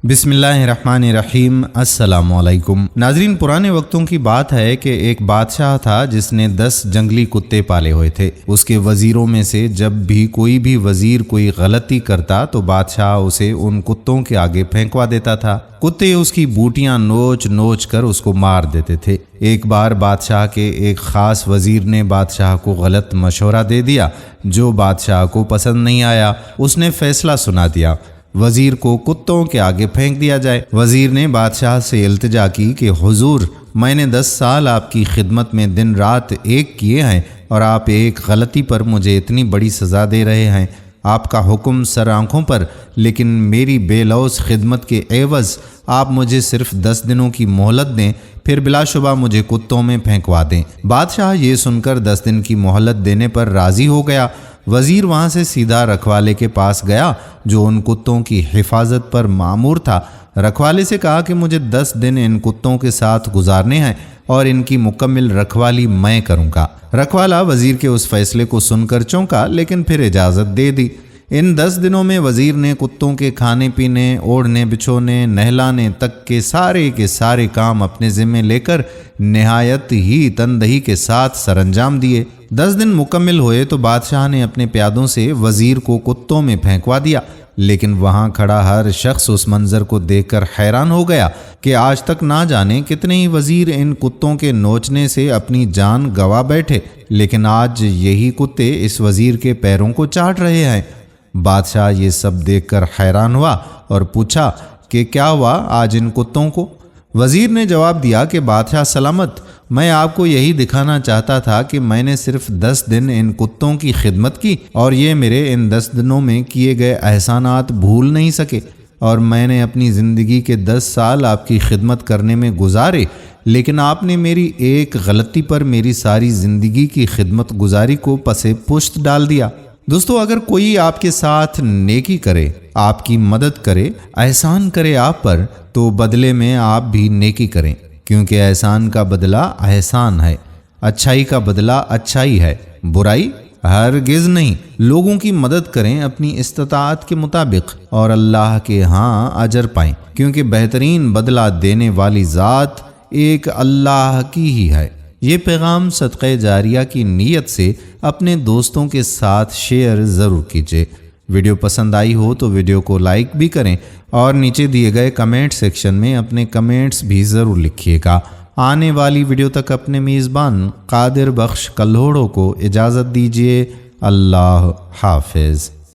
बिस्मिल्लाहिर्रहमानिर्रहीम। अस्सलामुअलैकुम। नाजरीन, पुराने वक्तों की बात है कि एक बादशाह था जिसने 10 जंगली कुत्ते पाले हुए थे। उसके वजीरों में से जब भी कोई वजीर कोई गलती करता तो बादशाह उसे उन कुत्तों के आगे फेंकवा देता था। कुत्ते उसकी बूटियां नोच नोच कर उसको मार देते थे। एक बार बादशाह के एक ख़ास वजीर ने बादशाह को गलत मशवरा दे दिया जो बादशाह को पसंद नहीं आया। उसने फैसला सुना दिया, वजीर को कुत्तों के आगे फेंक दिया जाए। वजीर ने बादशाह से इल्तिजा की कि हुजूर, मैंने 10 साल आपकी खिदमत में दिन रात एक किए हैं और आप एक गलती पर मुझे इतनी बड़ी सज़ा दे रहे हैं। आपका हुक्म सर आँखों पर, लेकिन मेरी बेलौस खिदमत के एवज़ आप मुझे सिर्फ 10 दिनों की मोहलत दें, फिर बिलाशुबा मुझे कुत्तों में फेंकवा दें। बादशाह ये सुनकर 10 दिन की मोहलत देने पर राज़ी हो गया। वज़ीर वहाँ से सीधा रखवाले के पास गया जो उन कुत्तों की हिफाजत पर मामूर था। रखवाले से कहा कि मुझे 10 दिन इन कुत्तों के साथ गुजारने हैं और इनकी मुकम्मल रखवाली मैं करूँगा। रखवाला वज़ीर के उस फैसले को सुनकर चौंका, लेकिन फिर इजाज़त दे दी। इन 10 दिनों में वज़ीर ने कुत्तों के खाने पीने, ओढ़ने बिछोने, नहलाने तक के सारे काम अपने ज़िम्मे लेकर नहायत ही तनदही के साथ सरअंजाम दिए। 10 दिन मुकम्मल हुए तो बादशाह ने अपने प्यादों से वज़ीर को कुत्तों में फेंकवा दिया। लेकिन वहाँ खड़ा हर शख्स उस मंज़र को देखकर हैरान हो गया कि आज तक ना जाने कितने ही वज़ीर इन कुत्तों के नोचने से अपनी जान गंवा बैठे, लेकिन आज यही कुत्ते इस वज़ीर के पैरों को चाट रहे हैं। बादशाह ये सब देखकर हैरान हुआ और पूछा कि क्या हुआ आज इन कुत्तों को। वज़ीर ने जवाब दिया कि बादशाह सलामत, मैं आपको यही दिखाना चाहता था कि मैंने सिर्फ 10 दिन इन कुत्तों की खिदमत की और ये मेरे इन 10 दिनों में किए गए एहसानात भूल नहीं सके, और मैंने अपनी ज़िंदगी के 10 साल आपकी खिदमत करने में गुजारे, लेकिन आपने मेरी एक गलती पर मेरी सारी ज़िंदगी की खिदमत गुजारी को पसे पुश्त डाल दिया। दोस्तों, अगर कोई आपके साथ नेकी करे, आपकी मदद करे, एहसान करे आप पर, तो बदले में आप भी नेकी करें, क्योंकि एहसान का बदला एहसान है, अच्छाई का बदला अच्छाई है, बुराई हरगिज़ नहीं। लोगों की मदद करें अपनी इस्तिताअत के मुताबिक और अल्लाह के यहाँ अजर पाएं, क्योंकि बेहतरीन बदला देने वाली ज़ात एक अल्लाह की ही है। ये पैगाम सदक़े जारिया की नीयत से अपने दोस्तों के साथ शेयर ज़रूर कीजिए। वीडियो पसंद आई हो तो वीडियो को लाइक भी करें और नीचे दिए गए कमेंट सेक्शन में अपने कमेंट्स भी ज़रूर लिखिएगा। आने वाली वीडियो तक अपने मेज़बान कादिर बख्श कल्होड़ो को इजाज़त दीजिए। अल्लाह हाफ़िज़।